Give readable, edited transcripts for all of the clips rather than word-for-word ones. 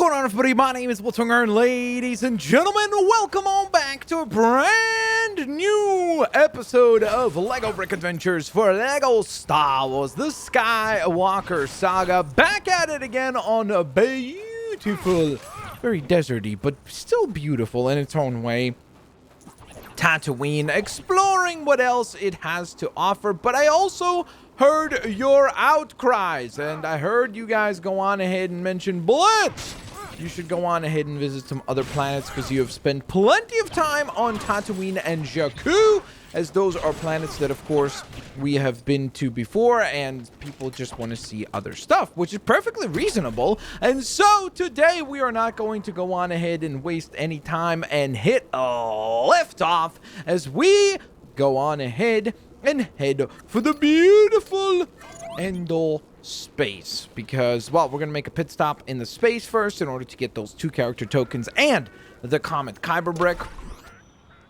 going on, everybody? My name is Blitzwinger, and ladies and gentlemen, welcome on back to a brand new episode of LEGO Brick Adventures for LEGO Star Wars, the Skywalker Saga. Back at it again on a beautiful, very deserty, but still beautiful in its own way, Tatooine, exploring what else it has to offer. But I also heard your outcries, and I heard you guys go on ahead and mention Blitz. You should go on ahead and visit some other planets because you have spent plenty of time on Tatooine and Jakku, as those are planets that, of course, we have been to before, and people just want to see other stuff, which is perfectly reasonable. And so today we are not going to go on ahead and waste any time and hit a lift off as we go on ahead and head for the beautiful Endor space, because, well, we're going to make a pit stop in the space first in order to get those 2 character tokens and the Comet Kyber Brick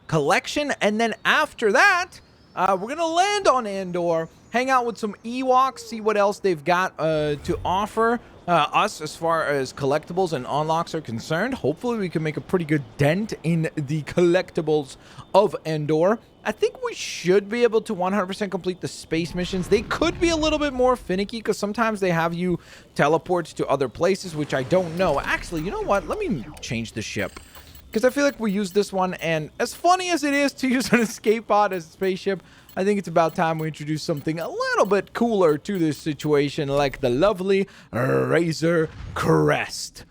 collection, and then after that, we're going to land on Endor, hang out with some Ewoks, see what else they've got to offer us as far as collectibles and unlocks are concerned. Hopefully we can make a pretty good dent in the collectibles of Endor. I think we should be able to 100% complete the space missions. They could be a little bit more finicky because sometimes they have you teleport to other places, which I don't know. Actually, you know what? Let me change the ship, because I feel like we use this one, and as funny as it is to use an escape pod as a spaceship, I think it's about time we introduce something a little bit cooler to this situation, like the lovely Razor Crest.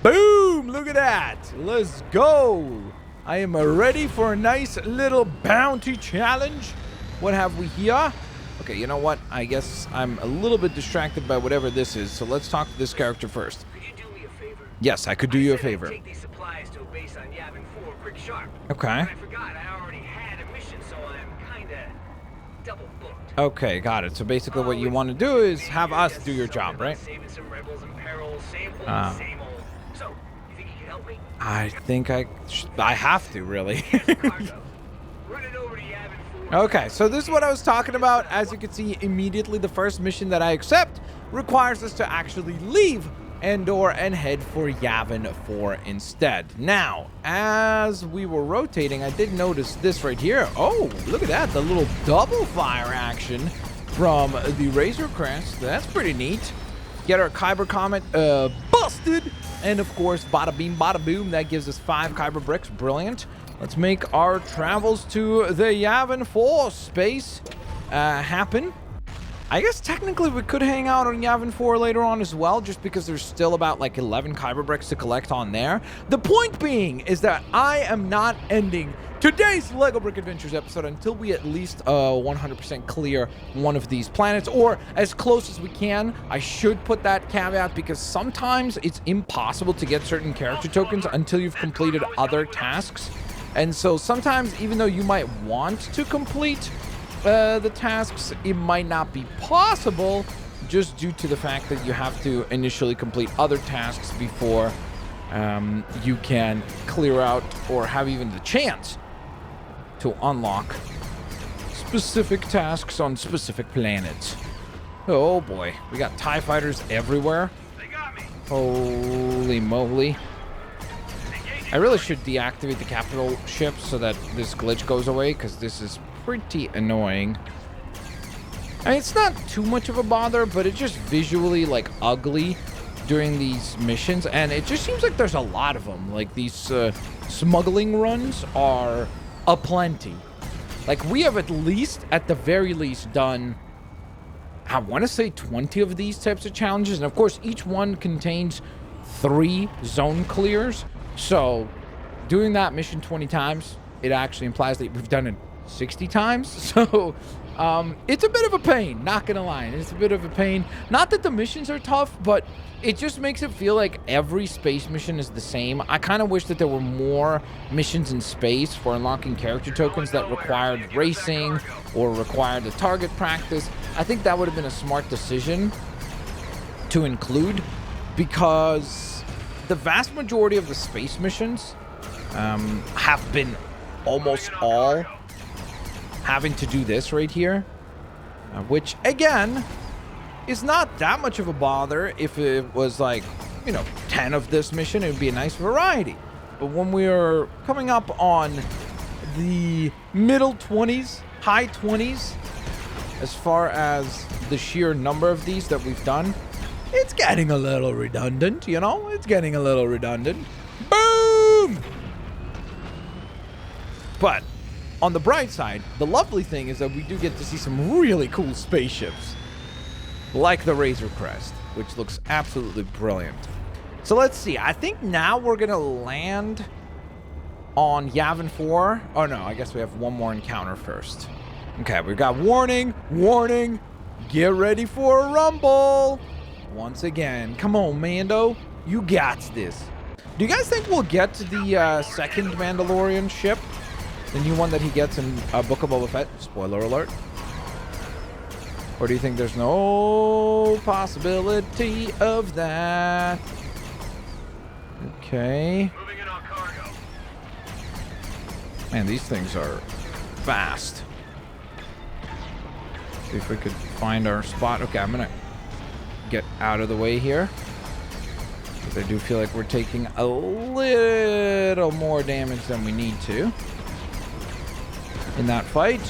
Boom! Look at that! Let's go! I am ready for a nice little bounty challenge. What have we here? Okay, you know what? I guess I'm a little bit distracted by whatever this is, so let's talk to this character first. Could you do me a favor? Yes, I could do you a favor. Take these supplies to a base on Yavin 4 quick sharp. Okay. But I forgot I already had a mission, so I'm kinda double booked. Okay, got it. So basically what you want to do is have us do your job, right? Saving some rebels in peril, same old, same old. So, you think you can help me? I think I have to, really. Cargo. Run it over to Yavin 4. Okay, so this is what I was talking about. As you can see, immediately the first mission that I accept requires us to actually leave Endor and head for Yavin 4 instead. Now, as we were rotating, I did notice this right here. Oh, look at that, the little double fire action from the Razor Crest. That's pretty neat. Get our Kyber Comet busted, and of course, bada beam, bada boom, that gives us 5 Kyber bricks. Brilliant. Let's make our travels to the Yavin 4 space happen. I guess technically we could hang out on Yavin 4 later on as well, just because there's still about like 11 Kyber bricks to collect on there. The point being is that I am not ending today's LEGO Brick Adventures episode until we at least 100% clear one of these planets, or as close as we can. I should put that caveat because sometimes it's impossible to get certain character tokens until you've completed other tasks. And so sometimes, even though you might want to complete the tasks, it might not be possible just due to the fact that you have to initially complete other tasks before you can clear out or have even the chance to unlock specific tasks on specific planets. Oh boy, we got TIE fighters everywhere. They got me. Holy moly. I really should deactivate the capital ship so that this glitch goes away, because this is pretty annoying. I mean, it's not too much of a bother, but it's just visually like ugly during these missions, and it just seems like there's a lot of them. Like these smuggling runs are aplenty. Like we have at the very least done, I want to say 20 of these types of challenges, and of course each one contains 3 zone clears. So doing that mission 20 times, it actually implies that we've done it 60 times. So it's a bit of a pain, not gonna lie. It's a bit of a pain. Not that the missions are tough, but it just makes it feel like every space mission is the same. I kind of wish that there were more missions in space for unlocking character tokens that required racing or required a target practice. I think that would have been a smart decision to include, because the vast majority of the space missions have been almost all having to do this right here, which again is not that much of a bother if it was like, you know, 10 of this mission, it would be a nice variety. But when we're coming up on the middle 20s, high 20s, as far as the sheer number of these that we've done, it's getting a little redundant, you know? It's getting a little redundant. Boom! But on the bright side, the lovely thing is that we do get to see some really cool spaceships, like the Razor Crest, which looks absolutely brilliant. So let's see. I think now we're going to land on Yavin 4. Oh, no. I guess we have one more encounter first. Okay, we've got warning, warning. Get ready for a rumble. Once again. Come on, Mando. You got this. Do you guys think we'll get to the second Mandalorian ship? The new one that he gets in Book of Boba Fett? Spoiler alert. Or do you think there's no possibility of that? Okay. Moving in on cargo. Man, these things are fast. See if we could find our spot. Okay, I'm gonna get out of the way here, because I do feel like we're taking a little more damage than we need to in that fight.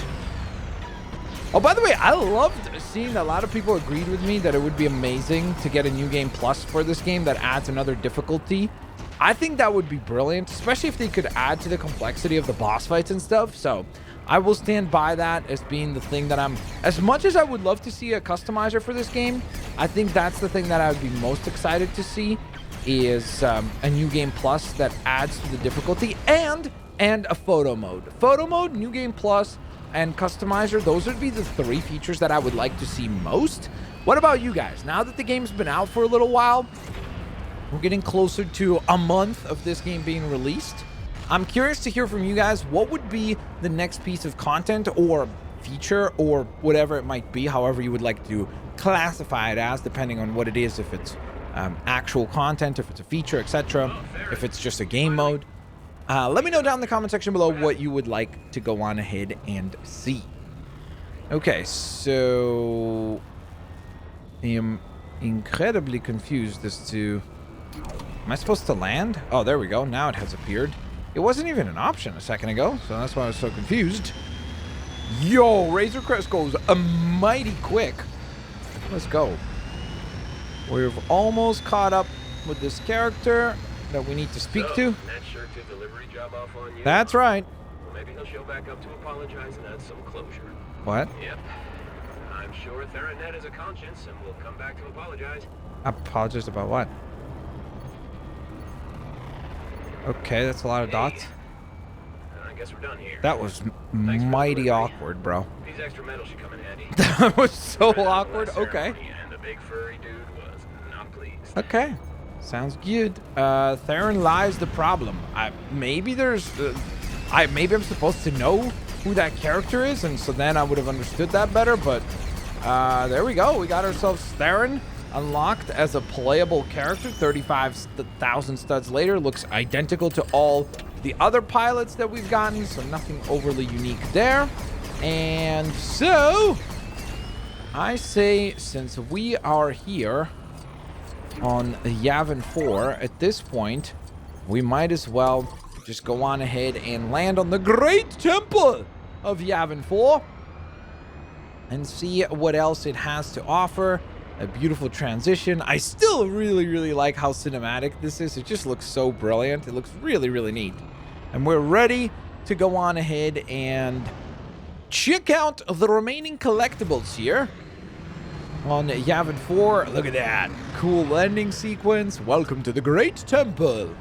Oh, by the way, I loved seeing that a lot of people agreed with me that it would be amazing to get a New Game Plus for this game that adds another difficulty. I think that would be brilliant, especially if they could add to the complexity of the boss fights and stuff. So I will stand by that as being the thing that I'm... As much as I would love to see a customizer for this game, I think that's the thing that I would be most excited to see, is a New Game Plus that adds to the difficulty, and a photo mode. Photo mode, New Game Plus, and customizer, those would be the three features that I would like to see most. What about you guys? Now that the game's been out for a little while, we're getting closer to a month of this game being released. I'm curious to hear from you guys. What would be the next piece of content or feature or whatever it might be, however you would like to classify it as, depending on what it is, if it's actual content, if it's a feature, etc., if it's just a game mode. Let me know down in the comment section below what you would like to go on ahead and see. Okay, so I am incredibly confused as to... Am I supposed to land? Oh, there we go. Now it has appeared. It wasn't even an option a second ago, so that's why I was so confused. Yo, Razor Crest goes mighty quick. Let's go. We've almost caught up with this character that we need to speak to. That shirked his delivery job off on you. That's right. Well, maybe he'll show back up to apologize and add some closure. What? Yep. I'm sure Theron has a conscience and will come back to apologize. Apologize about what? Okay, that's a lot of dots. I guess we're done here. That was mighty awkward, bro. These extra medals should come in handy. That was so awkward. Okay. And the big furry dude was not pleased. Okay. Sounds good. Theron lies the problem. Maybe there's... maybe I'm supposed to know who that character is, and so then I would have understood that better, but there we go. We got ourselves Theron unlocked as a playable character. 35,000 studs later. Looks identical to all the other pilots that we've gotten, so nothing overly unique there. And so I say, since we are here on Yavin 4 at this point, we might as well just go on ahead and land on the Great Temple of Yavin 4 and see what else it has to offer. A beautiful transition. I still really like how cinematic this is. It just looks so brilliant. It looks really neat. And we're ready to go on ahead and check out the remaining collectibles here on Yavin 4. Look at that. Cool landing sequence. Welcome to the Great Temple.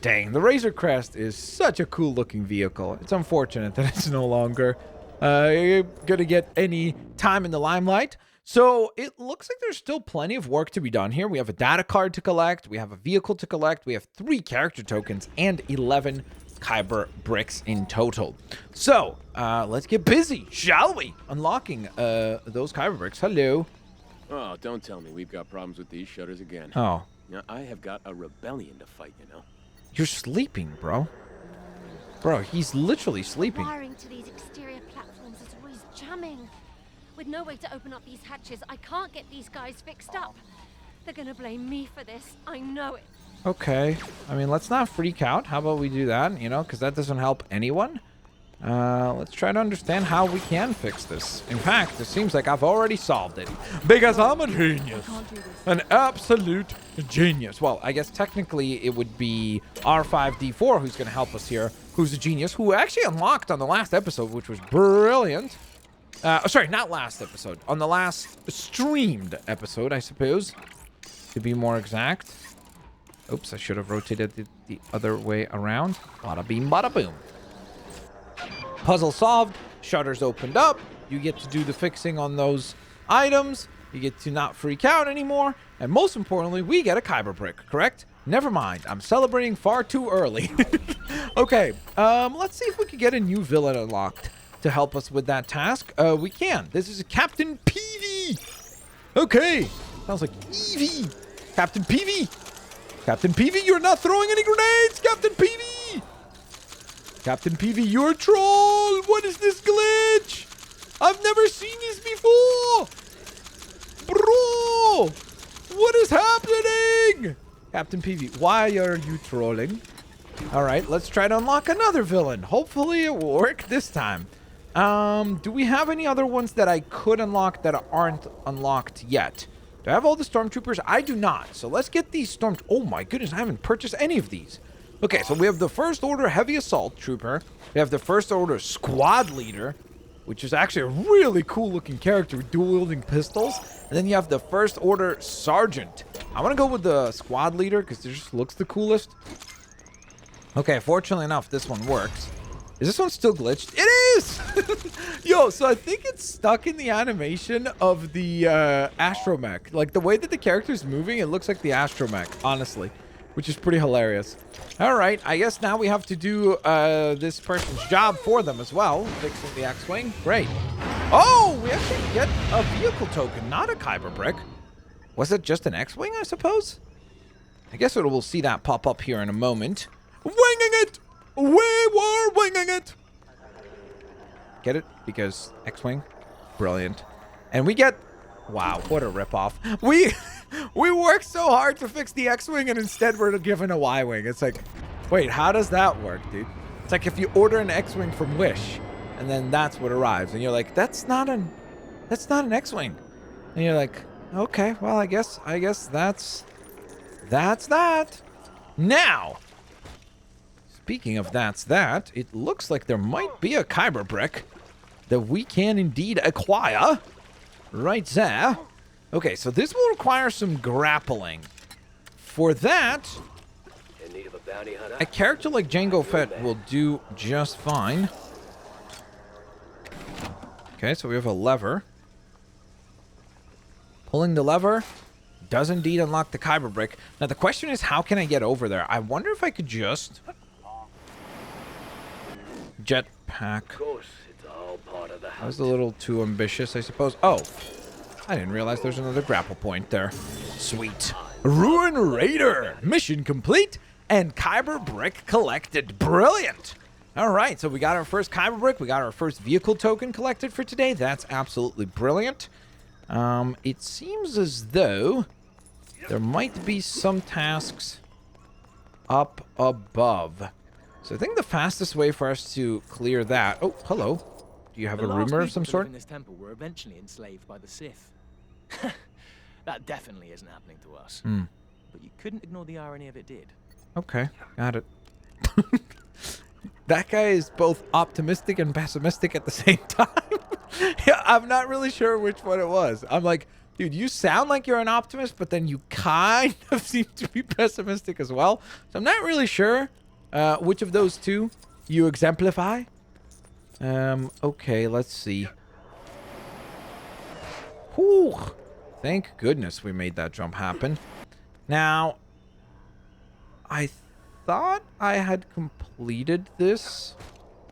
Dang, the Razor Crest is such a cool looking vehicle. It's unfortunate that it's no longer gonna get any time in the limelight. So it looks like there's still plenty of work to be done here. We have a data card to collect. We have a vehicle to collect. We have 3 character tokens and 11 Kyber bricks in total. So let's get busy, shall we? Unlocking those Kyber bricks. Hello. Oh, don't tell me we've got problems with these shutters again. Oh. Now, I have got a rebellion to fight, you know. You're sleeping, bro. Bro, he's literally sleeping. Wiring to these exterior platforms is always jamming. With no way to open up these hatches, I can't get these guys fixed up. They're gonna blame me for this. I know it. Okay. I mean, let's not freak out. How about we do that, you know, because that doesn't help anyone. Let's try to understand how we can fix this. In fact, it seems like I've already solved it. Because I'm a genius. An absolute genius. Well, I guess technically it would be R5D4 who's going to help us here. Who's a genius. Who actually unlocked on the last episode, which was brilliant. Sorry, not last episode. On the last streamed episode, I suppose. To be more exact. Oops, I should have rotated it the other way around. Bada beam, bada boom. Puzzle solved. Shutters opened up. You get to do the fixing on those items. You get to not freak out anymore. And most importantly, we get a Kyber brick, correct? Never mind. I'm celebrating far too early. Okay, let's see if we can get a new villain unlocked to help us with that task. We can. This is Captain Peavy. Okay. Sounds like Eevee. Captain Peavy. Captain Peavy, you're not throwing any grenades, Captain Peavy! Captain Peavy, you're a troll! What is this glitch? I've never seen this before! Bro! What is happening? Captain Peavy, why are you trolling? Alright, let's try to unlock another villain. Hopefully it will work this time. Do we have any other ones that I could unlock that aren't unlocked yet? Do I have all the stormtroopers? I do not. So let's get these storm... Oh my goodness, I haven't purchased any of these. Okay, so we have the First Order Heavy Assault Trooper. We have the First Order Squad Leader, which is actually a really cool looking character with dual-wielding pistols. And then you have the First Order Sergeant. I want to go with the Squad Leader because it just looks the coolest. Okay, fortunately enough, this one works. Is this one still glitched? It is! Yo, so I think it's stuck in the animation of the astromech. Like, the way that the character's moving, it looks like the astromech, honestly. Which is pretty hilarious. Alright, I guess now we have to do this person's job for them as well. Fixing the X-Wing. Great. Oh, we actually get a vehicle token, not a Kyber brick. Was it just an X-Wing, I suppose? I guess we'll see that pop up here in a moment. Winging it! We were winging it! Get it? Because X-Wing. Brilliant. And we get... Wow, what a ripoff. We worked so hard to fix the X-Wing and instead we're given a Y-Wing. It's like, wait, how does that work, dude? It's like if you order an X-Wing from Wish and then that's what arrives. And you're like, that's not an X-Wing. And you're like, okay, well, I guess that's that. Now... Speaking of that, it looks like there might be a Kyber brick that we can indeed acquire. Right there. Okay, so this will require some grappling. For that, In need of a bounty hunter? a character like Jango Fett will do just fine. Okay, so we have a lever. Pulling the lever does indeed unlock the Kyber brick. Now the question is, how can I get over there? I wonder if I could just... Jetpack. Of course, it's all part of the That house. was a little too ambitious, I suppose. Oh, I didn't realize there's another grapple point there. Sweet. Ruin Raider. Mission complete and Kyber brick collected. Brilliant. All right, so we got our first Kyber brick. We got our first vehicle token collected for today. That's absolutely brilliant. It seems as though there might be some tasks up above. So I think the fastest way for us to clear that... Oh, hello. Do you have a rumor of some sort? In this temple were eventually enslaved by the Sith. That definitely isn't happening to us. But you couldn't ignore the irony if it did. Okay, got it. That guy is both optimistic and pessimistic at the same time. Yeah, I'm not really sure which one it was. I'm like, dude, you sound like you're an optimist, but then you kind of seem to be pessimistic as well. So I'm not really sure which of those two you exemplify. Okay, let's see. Whew. Thank goodness we made that jump happen. Now, I thought I had completed this.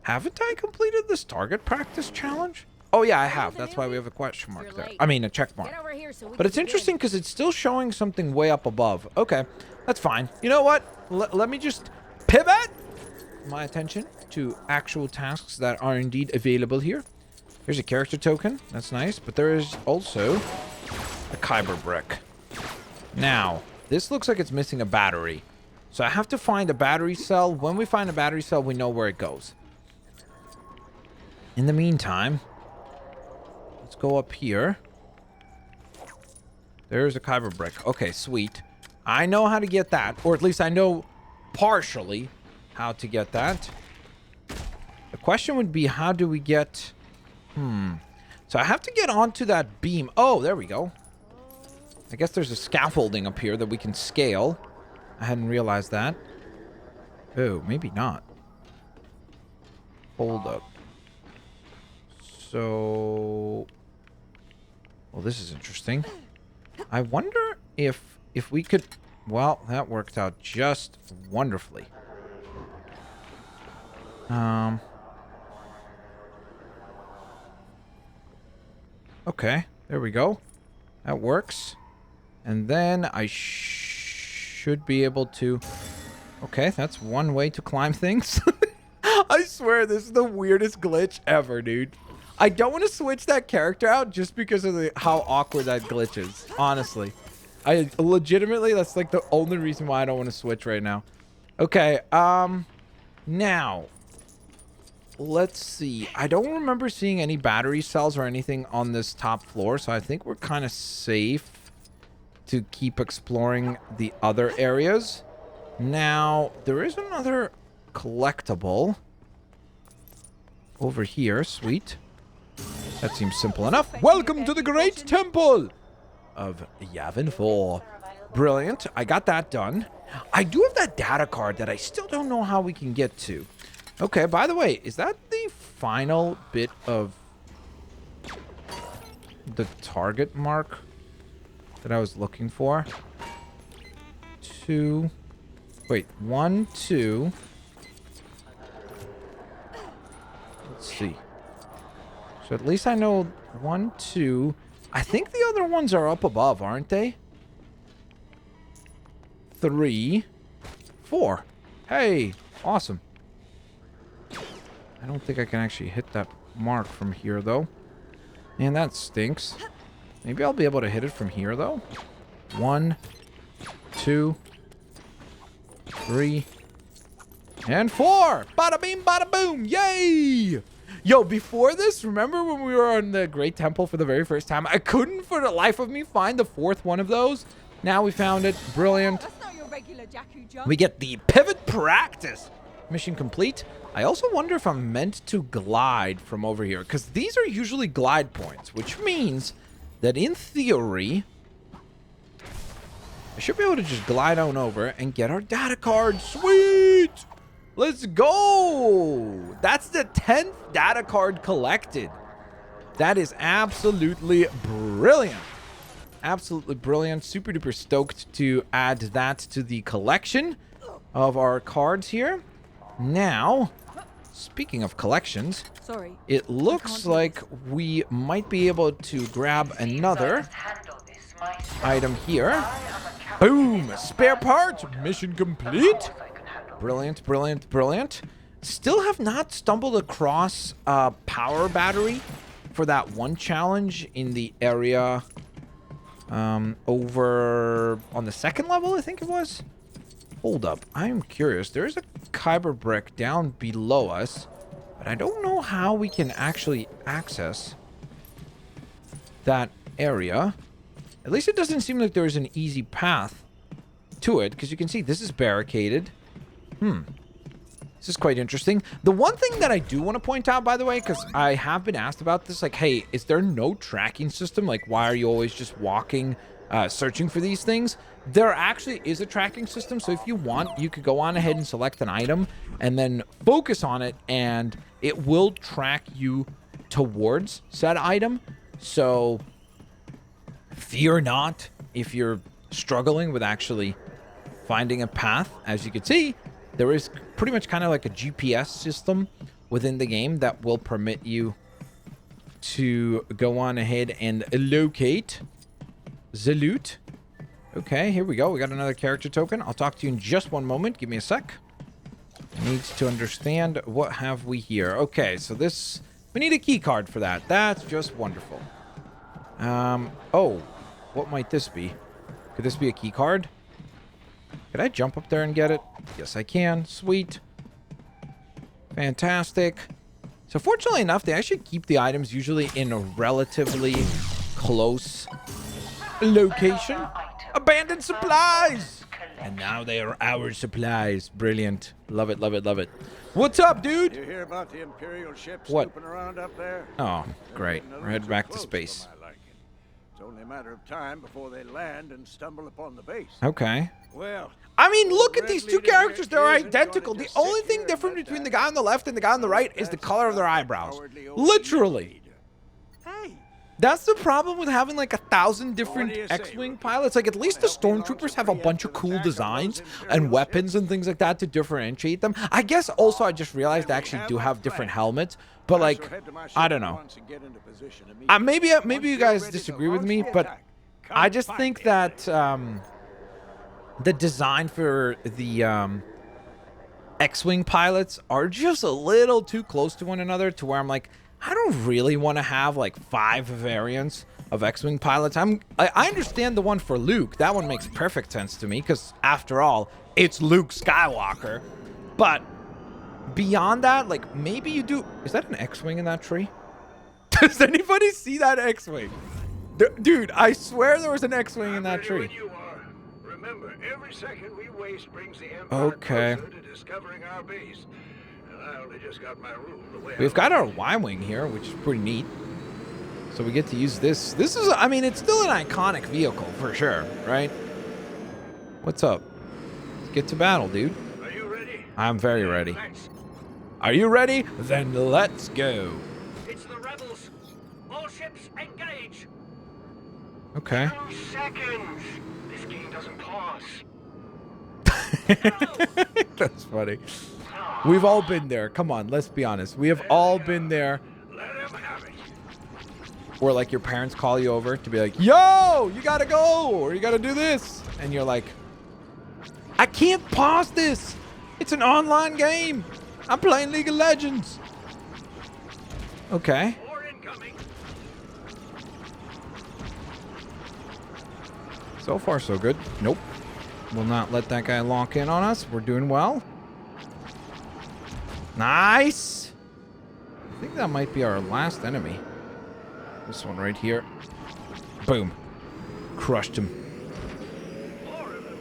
Haven't I completed this target practice challenge? Oh yeah, I have. That's why we have a question mark there. I mean, a check mark. But it's interesting because it's still showing something way up above. Okay, that's fine. You know what? Let me just pivot my attention to actual tasks that are indeed available here. Here's a character token. That's nice. But there is also a Kyber brick. Now, this looks like it's missing a battery. So I have to find a battery cell. When we find a battery cell, we know where it goes. In the meantime, let's go up here. There's a kyber brick. Okay, sweet. I know how to get that. Or at least I know partially how to get that. The question would be, how do we get... So I have to get onto that beam. Oh, there we go. I guess there's a scaffolding up here that we can scale. I hadn't realized that. Oh, maybe not. Hold up. So... Well, this is interesting. I wonder if we could... Well, that worked out just wonderfully. Okay, there we go. That works. And then I should be able to... Okay, that's one way to climb things. I swear, this is the weirdest glitch ever, dude. I don't want to switch that character out just because of how awkward that glitch is. Honestly. I legitimately, that's like the only reason why I don't want to switch right now. Okay, now... Let's see. I don't remember seeing any battery cells or anything on this top floor, so I think we're kind of safe to keep exploring the other areas. Now, there is another collectible over here. Sweet. That seems simple enough. Welcome to the Great Temple of Yavin 4. Brilliant. I got that done. I do have that data card that I still don't know how we can get to. Okay, by the way, is that the final bit of the target mark that I was looking for? 2. Wait, 1, 2. Let's see. So at least I know 1, 2. I think the other ones are up above, aren't they? 3, 4. Hey, awesome. I don't think I can actually hit that mark from here, though. Man, that stinks. Maybe I'll be able to hit it from here, though. 1, 2, 3, and 4. Bada bing, bada boom. Yay! Yo, before this, remember when we were on the Great Temple for the very first time? I couldn't for the life of me find the 4th one of those. Now we found it. Brilliant. That's not your regular Jakku jump. We get the pivot practice. Mission complete. I also wonder if I'm meant to glide from over here, because these are usually glide points, which means that in theory, I should be able to just glide on over and get our data card. Sweet! Let's go! That's the 10th data card collected. That is absolutely brilliant. Absolutely brilliant. Super duper stoked to add that to the collection of our cards here. Now, speaking of collections, it looks like we might be able to grab another item here. Boom! Spare part! Mission complete! Brilliant, brilliant, brilliant. Still have not stumbled across a power battery for that one challenge in the area over on the 2nd level, I think it was. Hold up. I'm curious. There's a kyber brick down below us, but I don't know how we can actually access that area. At least it doesn't seem like there's an easy path to it, because you can see this is barricaded. This is quite interesting. The one thing that I do want to point out, by the way, because I have been asked about this, like, hey, is there no tracking system? Like, why are you always just walking, searching for these things? There actually is a tracking system, so if you want, you could go on ahead and select an item and then focus on it, and it will track you towards said item. So fear not if you're struggling with actually finding a path. As you can see, there is pretty much kind of like a GPS system within the game that will permit you to go on ahead and locate the loot. Okay, here we go. We got another character token. I'll talk to you in just one moment. Give me a sec. I need to understand what have we here. Okay, so this... We need a key card for that. That's just wonderful. Oh, what might this be? Could this be a key card? Can I jump up there and get it? Yes, I can. Sweet. Fantastic. So fortunately enough, they actually keep the items usually in a relatively close location. Abandoned supplies! And now they are our supplies. Brilliant. Love it, love it, love it. What's up, dude? You hear about the Imperial ships What? snooping around up there? Oh, great. None of We're heading them back too to close space. for my liking. It's only a matter of time before they land and stumble upon the base. Okay. Well, I mean, look at Red these two Leader characters. here They're isn't gonna identical. The just only sit thing here different and let between the that guy on the left and the guy on the right is the that's color of their about eyebrows. cowardly old Literally. leader. Hey, That's the problem with having like 1,000 different What do you say, X-Wing Rookie? pilots. Like, at least the Help me launch stormtroopers a have a bunch of preemptive cool attack on designs those and Imperial weapons ships. and things like that to differentiate them. I guess also I just realized they actually do have different helmets, but I like, shall head to my I ship don't at know. once and get into position immediately. Maybe you Once you're guys ready to disagree with launch me, the but attack, I come just find think me. that the design for the X-Wing pilots are just a little too close to one another to where I'm like, I don't really want to have like 5 variants of X-Wing pilots. I understand the one for Luke. That one makes perfect sense to me because after all, it's Luke Skywalker. But beyond that, like maybe you do. Is that an X-Wing in that tree? Does anybody see that X-Wing? Dude, I swear there was an X-Wing in that tree. You are. Remember, every second we waste brings the Empire Okay. closer to discovering our base. And I only just got my rule the way We've got our Y-Wing here, which is pretty neat. So we get to use this. This is, I mean, it's still an iconic vehicle for sure, right? What's up? Let's get to battle, dude. Are you ready? I'm very ready. Thanks. Are you ready? Then let's go. It's the rebels. All ships engage. Okay. 2 seconds. This game doesn't pause. That's funny. We've all been there. Come on, let's be honest. We have all been there. Let him have it. Or like your parents call you over to be like, yo, you gotta go, or you gotta do this. And you're like, I can't pause this. It's an online game. I'm playing League of Legends. Okay. More incoming. So far, so good. Nope. Will not let that guy lock in on us. We're doing well. Nice. I think that might be our last enemy. This one right here. Boom. Crushed him. More of them.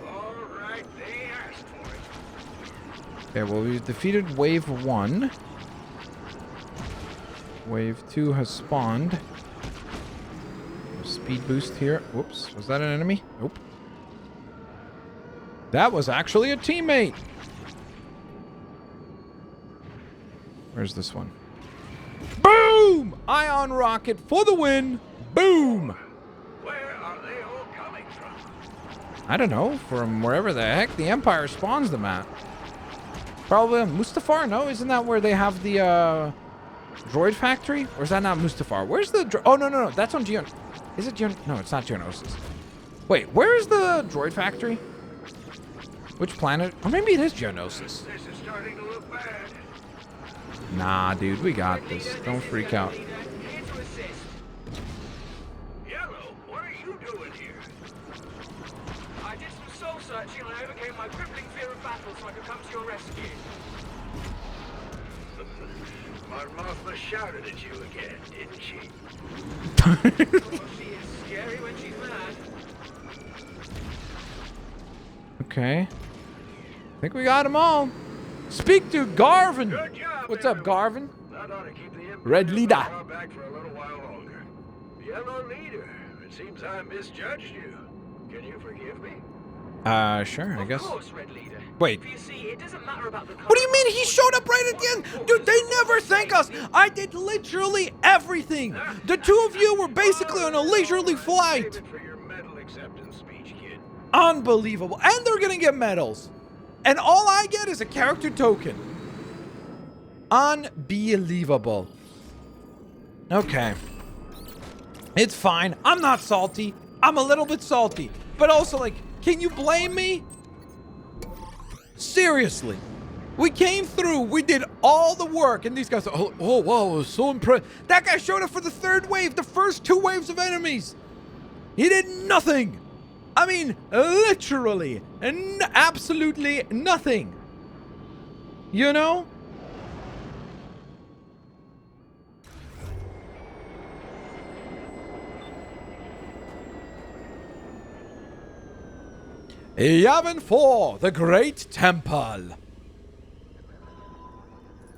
All right, they asked for it. Okay, well, we've defeated Wave 1. Wave 2 has spawned. Speed boost here. Whoops. Was that an enemy? Nope. That was actually a teammate. Where's this one? Boom! Ion rocket for the win. Boom! Where are they all coming from? I don't know. From wherever the heck the Empire spawns them at. Probably on Mustafar? No, isn't that where they have the droid factory? Or is that not Mustafar? Where's the oh, no. That's on Geon... Is it Geon... No, it's not Geonosis. Wait, where is the droid factory? Which planet? Or maybe it is Geonosis. This is starting to look bad. Nah, dude, we got this. Don't freak out. Here to assist. Yellow, what are you doing here? I did some soul searching and I overcame my crippling fear of battle so I could come to your rescue. Mon Mothma shouted at you again, didn't she? Well, she is scary when she's mad. Okay. I think we got them all. Speak to Garvin. Good job, What's up, everyone. Garvin? That ought to keep the Empire Red leader. power back for a little while longer. Yellow leader, it seems I misjudged you. Can you forgive me? Sure, I guess. Of course, Red Leader. Wait. For you see, it doesn't matter about the What do you mean he showed up right at the end? Dude, they never thank us. I did literally everything. The two of you were basically on a leisurely flight. Save it for your medal acceptance speech, kid. Unbelievable. And they're going to get medals. And all I get is a character token. Unbelievable. Okay. It's fine. I'm not salty. I'm a little bit salty. But also, like, can you blame me? Seriously. We came through. We did all the work. And these guys are, oh wow, I was so impressed. That guy showed up for the third wave. The first 2 waves of enemies. He did nothing. I mean, literally, and absolutely nothing. You know? Yavin 4, the Great Temple.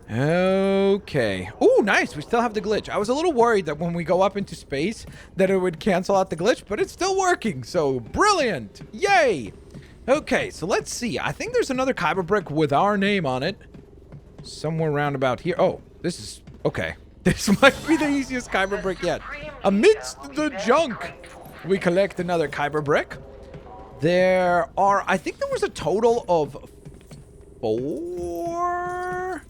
Okay. Ooh, nice. We still have the glitch. I was a little worried that when we go up into space that it would cancel out the glitch, but it's still working. So, brilliant. Yay. Okay, so let's see. I think there's another Kyber brick with our name on it. Somewhere around about here. Oh, this is... Okay. This might be the easiest Kyber brick yet. Amidst the junk, we collect another Kyber brick. There are... I think there was a total of 4...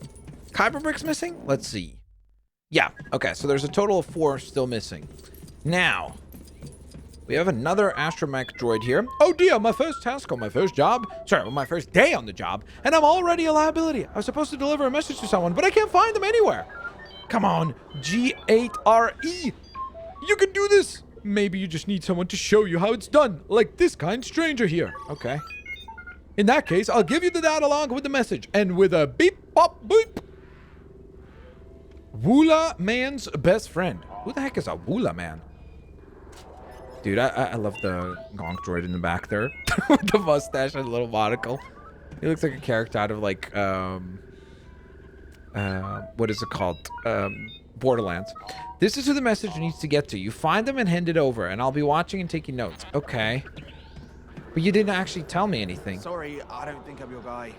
Kyber bricks missing? Let's see. Yeah, okay, so there's a total of 4 still missing. Now, we have another astromech droid here. Oh dear, my first task on my first job. Sorry, my first day on the job, and I'm already a liability. I was supposed to deliver a message to someone, but I can't find them anywhere. Come on, G8RE. You can do this. Maybe you just need someone to show you how it's done, like this kind stranger here. Okay. In that case, I'll give you the data along with the message, and with a beep, bop, boop. Woola-man's best friend. Who the heck is a Woola-man? Dude, I love the gonk droid in the back there. With the mustache and a little monocle. He looks like a character out of like, what is it called? Borderlands. This is who the message needs to get to. You find them and hand it over, and I'll be watching and taking notes. Okay. But you didn't actually tell me anything. Sorry, I don't think I'm your guy.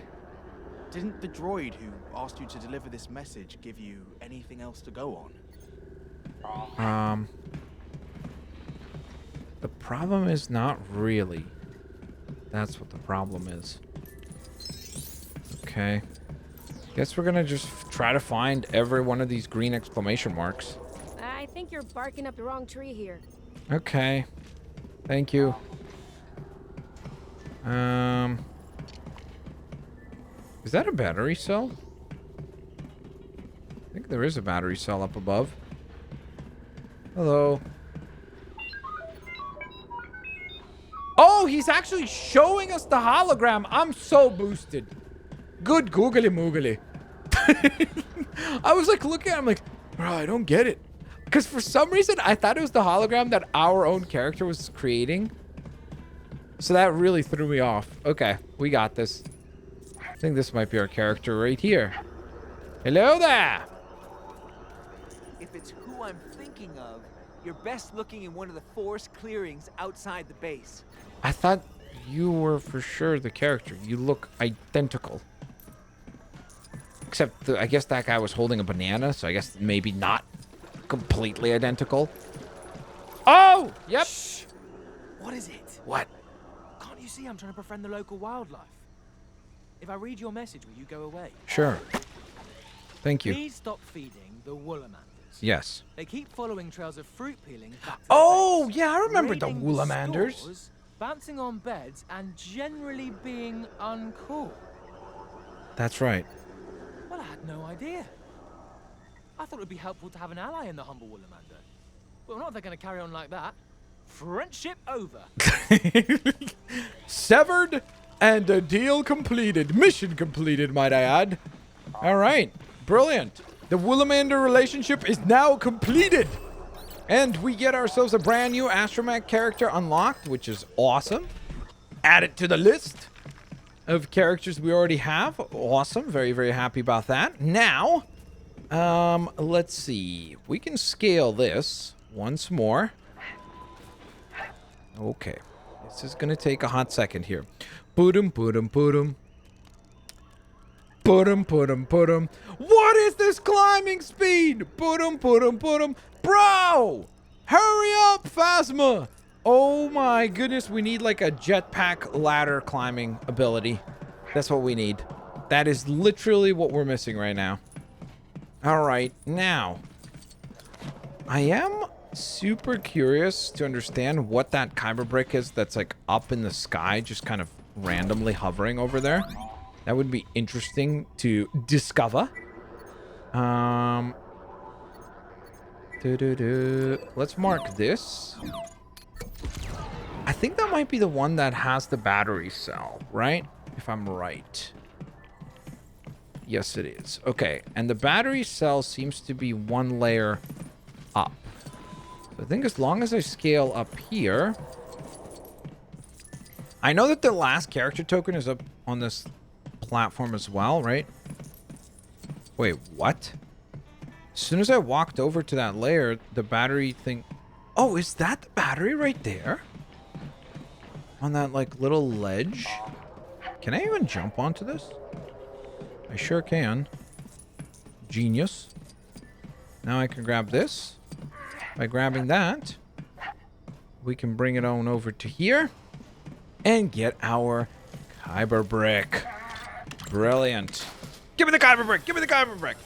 Didn't the droid who asked you to deliver this message give you anything else to go on? The problem is not really. That's what the problem is. Okay. Guess we're gonna just try to find every one of these green exclamation marks. I think you're barking up the wrong tree here. Okay. Thank you. Is that a battery cell? I think there is a battery cell up above. Hello. Oh, he's actually showing us the hologram. I'm so boosted. Good googly moogly. I was like looking at him like, bro, I don't get it. Because for some reason, I thought it was the hologram that our own character was creating. So that really threw me off. Okay, we got this. I think this might be our character right here. Hello there. If it's who I'm thinking of, you're best looking in one of the forest clearings outside the base. I thought you were for sure the character. You look identical. Except I guess that guy was holding a banana, so I guess maybe not completely identical. Oh! Yep. Shh. What is it? What? Can't you see I'm trying to befriend the local wildlife? If I read your message, will you go away? Sure. Thank you. Please stop feeding the Woola-manders. Yes. They keep following trails of fruit peeling back to Oh, the base, yeah, I remember the raiding Woola-manders. stores, bouncing on beds, and generally being uncool. That's right. Well, I had no idea. I thought it would be helpful to have an ally in the humble Woola-mander. Well, not if they're going to carry on like that. Friendship over. Severed and a deal completed. Mission completed, might I add. All right. Brilliant. The Woola-mander relationship is now completed. And we get ourselves a brand new astromech character unlocked, which is awesome. Add it to the list of characters we already have. Awesome. Very, very happy about that. Now, let's see. We can scale this once more. Okay. This is going to take a hot second here. Boodum, boodum, boodum. Boodum, boodum, boodum. What is this climbing speed? Boodum, boodum, boodum. Bro! Hurry up, Phasma! Oh my goodness, we need like a jetpack ladder climbing ability. That's what we need. That is literally what we're missing right now. Alright, now. I am super curious to understand what that Kyber brick is that's like up in the sky, just kind of randomly hovering over there. That would be interesting to discover. Let's mark this. I think that might be the one that has the battery cell, right? If I'm right. Yes, it is. Okay, and the battery cell seems to be one layer up. So I think as long as I scale up here... I know that the last character token is up on this platform as well, right? Wait, what? As soon as I walked over to that layer, the battery thing... Oh, is that the battery right there? On that, like, little ledge? Can I even jump onto this? I sure can. Genius. Now I can grab this. By grabbing that, we can bring it on over to here and get our Kyber brick. Brilliant. Give me the Kyber brick! Give me the Kyber brick!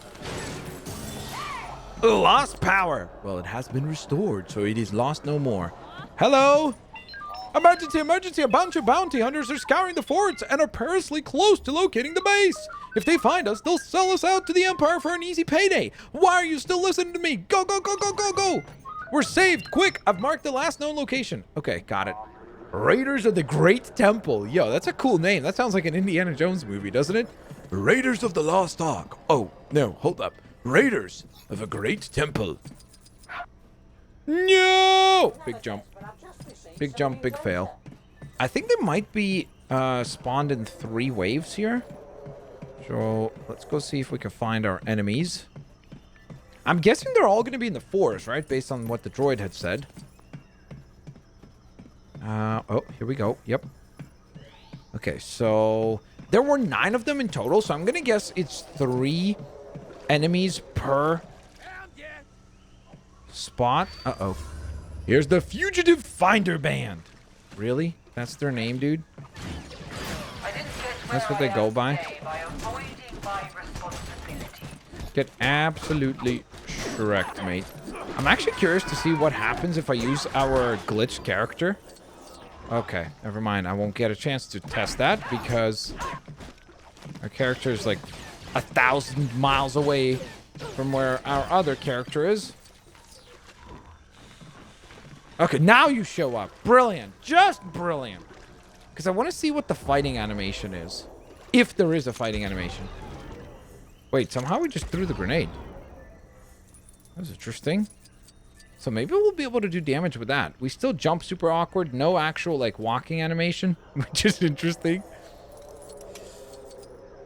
Lost power. Well, it has been restored, so it is lost no more. Hello? Emergency, emergency! A bunch of bounty hunters are scouring the forts and are perilously close to locating the base. If they find us, they'll sell us out to the Empire for an easy payday. Why are you still listening to me? Go, go, go, go, go, go! We're saved! Quick! I've marked the last known location. Okay, got it. Raiders of the Great Temple. Yo, that's a cool name. That sounds like an Indiana Jones movie, doesn't it? Raiders of the Lost Ark. Oh, no, hold up. Raiders of a Great Temple. No! Big jump. Big jump, big fail. I think they might be spawned in 3 waves here. So let's go see if we can find our enemies. I'm guessing they're all going to be in the forest, right? Based on what the droid had said. Oh, here we go. Yep. Okay, so there were 9 of them in total. So I'm going to guess it's 3 enemies per spot. Uh-oh. Here's the Fugitive Finder Band. Really? That's their name, dude? That's what they go by? Get absolutely shreked, mate. I'm actually curious to see what happens if I use our glitched character. Okay, never mind. I won't get a chance to test that because our character is like 1,000 miles away from where our other character is. Okay, now you show up. Brilliant. Just brilliant. Because I want to see what the fighting animation is. If there is a fighting animation. Wait, somehow we just threw the grenade. That was interesting. So maybe we'll be able to do damage with that. We still jump super awkward. No actual, like, walking animation. Which is interesting.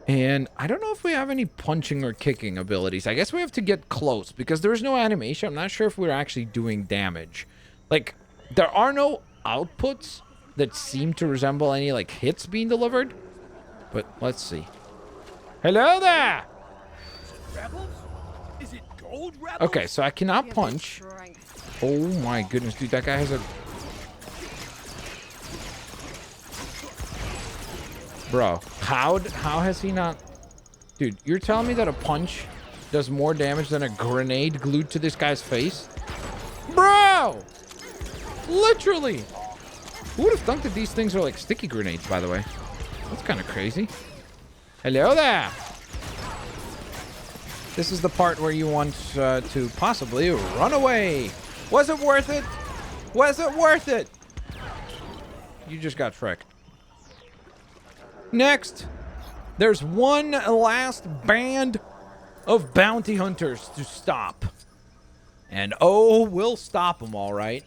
And I don't know if we have any punching or kicking abilities. I guess we have to get close. Because there is no animation. I'm not sure if we're actually doing damage. Like, there are no outputs that seem to resemble any, like, hits being delivered. But let's see. Hello there! Rebels? Is it gold rebels? Okay, so I cannot punch. Oh my goodness, dude, that guy has a... Bro, how has he not... Dude, you're telling me that a punch does more damage than a grenade glued to this guy's face? Bro! Literally! Who would have thunk that these things are like sticky grenades, by the way? That's kind of crazy. Hello there! This is the part where you want to possibly run away. Was it worth it? Was it worth it? You just got tricked. Next, there's one last band of bounty hunters to stop. And oh, we'll stop them all right.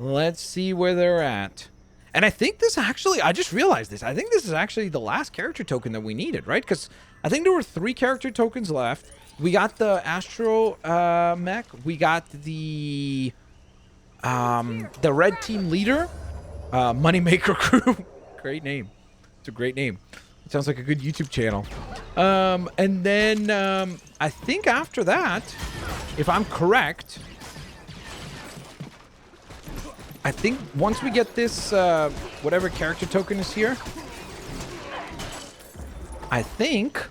Let's see where they're at. And I think this actually, I just realized this. I think this is actually the last character token that we needed, right? Because I think there were 3 character tokens left. We got the Astro mech. We got the red team leader, Moneymaker Crew. Great name. It's a great name. It sounds like a good YouTube channel. And then I think after that, if I'm correct, I think once we get this, whatever character token is here, I think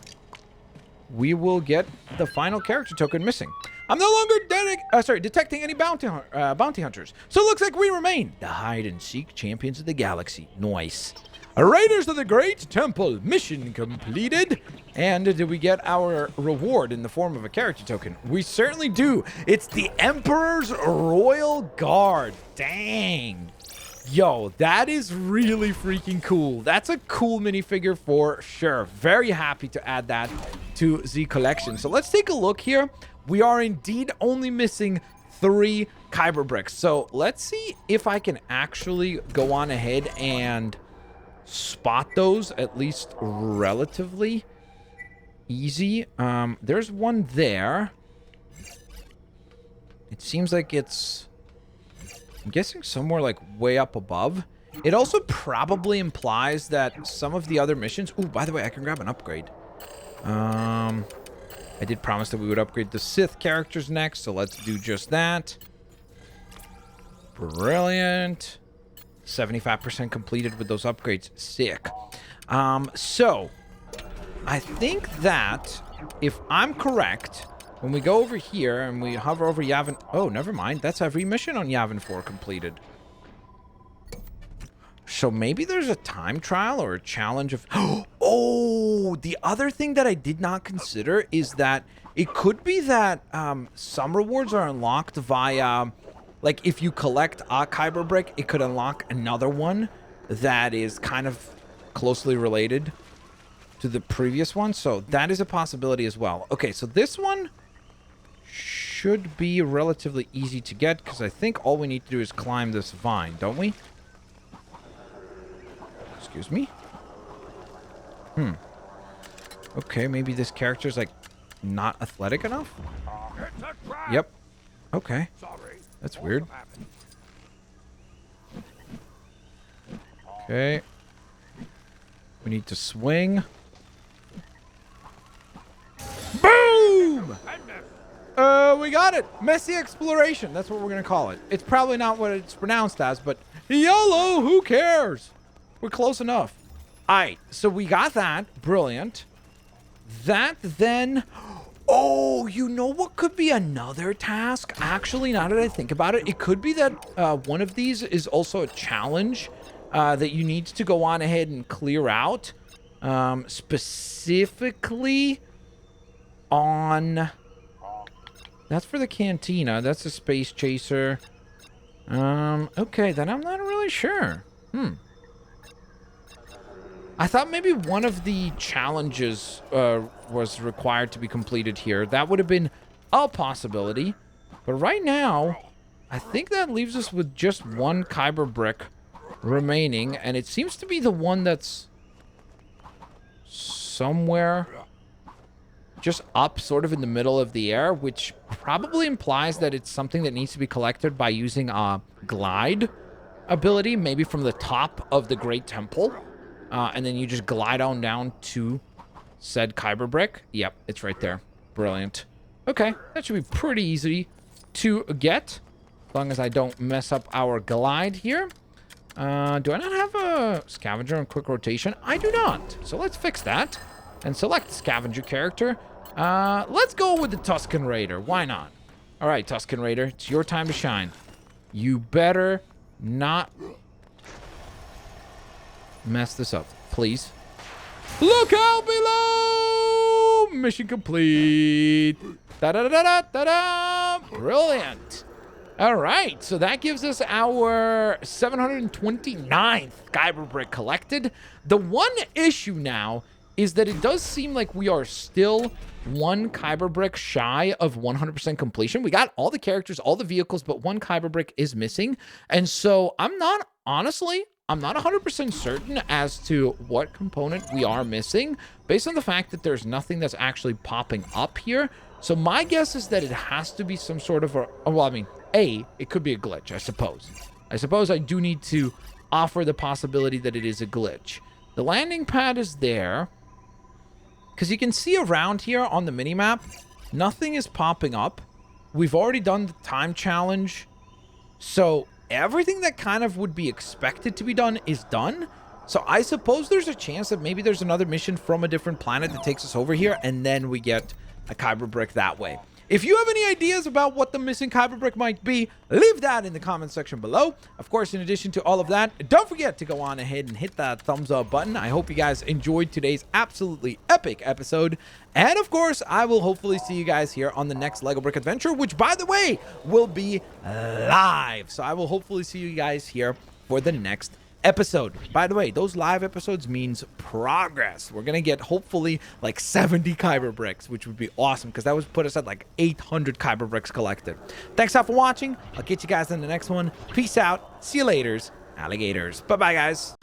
we will get the final character token missing. I'm no longer detecting any bounty hunters. So it looks like we remain the hide-and-seek champions of the galaxy. Nice. Raiders of the Great Temple. Mission completed. And did we get our reward in the form of a character token? We certainly do. It's the Emperor's Royal Guard. Dang. Yo, that is really freaking cool. That's a cool minifigure for sure. Very happy to add that to the collection. So let's take a look here. We are indeed only missing 3 Kyber bricks. So let's see if I can actually go on ahead and spot those, at least relatively easy. There's one there. It seems like it's, I'm guessing, somewhere like way up above. It also probably implies that some of the other missions... Ooh, by the way, I can grab an upgrade. I did promise that we would upgrade the Sith characters next, so let's do just that. Brilliant. 75% completed with those upgrades. Sick. So, I think that if I'm correct, when we go over here and we hover over Yavin... Oh, never mind. That's every mission on Yavin 4 completed. So maybe there's a time trial or a challenge of... Oh, the other thing that I did not consider is that it could be that some rewards are unlocked via... Like, if you collect a Kyber brick, it could unlock another one that is kind of closely related to the previous one. So that is a possibility as well. Okay, so this one should be relatively easy to get because I think all we need to do is climb this vine, don't we? Excuse me? Okay, maybe this character's, like, not athletic enough? Yep. Okay. That's weird. Okay. We need to swing. Boom! We got it! Massassi Exploration. That's what we're gonna call it. It's probably not what it's pronounced as, but YOLO, who cares? We're close enough. Alright, so we got that. Brilliant. That then... Oh, you know what could be another task? Actually, now that I think about it, it could be that one of these is also a challenge that you need to go on ahead and clear out. Specifically on... That's for the cantina. That's a space chaser. Okay, then I'm not really sure. I thought maybe one of the challenges was required to be completed here. That would have been a possibility. But right now, I think that leaves us with just one Kyber brick remaining. And it seems to be the one that's somewhere just up sort of in the middle of the air, which probably implies that it's something that needs to be collected by using a glide ability, maybe from the top of the Great Temple. And then you just glide on down to said Kyber brick. Yep, it's right there. Brilliant. Okay, that should be pretty easy to get, as long as I don't mess up our glide here. Do I not have a scavenger in quick rotation? I do not. So let's fix that and select scavenger character. Let's go with the Tusken Raider. Why not? All right, Tusken Raider, it's your time to shine. You better not mess this up, please. Look out below! Mission complete. Da-da-da-da-da-da! Brilliant. All right, so that gives us our 729th Kyber brick collected. The one issue now is that it does seem like we are still one Kyber brick shy of 100% completion. We got all the characters, all the vehicles, but one Kyber brick is missing. And so I'm not 100% certain as to what component we are missing based on the fact that there's nothing that's actually popping up here. So my guess is that it has to be some sort of a, well, I mean, it could be a glitch, I suppose. I do need to offer the possibility that it is a glitch. The landing pad is there. Because you can see around here on the minimap, nothing is popping up. We've already done the time challenge. So everything that kind of would be expected to be done is done. So I suppose there's a chance that maybe there's another mission from a different planet that takes us over here, and then we get a Kyber brick that way. If you have any ideas about what the missing Kyber brick might be, leave that in the comment section below. Of course, in addition to all of that, don't forget to go on ahead and hit that thumbs up button. I hope you guys enjoyed today's absolutely epic episode. And of course, I will hopefully see you guys here on the next LEGO Brick Adventure, which, by the way, will be live. So I will hopefully see you guys here for the next episode. By the way, those live episodes means progress. We're gonna get hopefully like 70 Kyber bricks, which would be awesome because that would put us at like 800 Kyber bricks collected. Thanks all for watching. I'll get you guys in the next one. Peace out. See you laters, alligators. Bye bye, guys.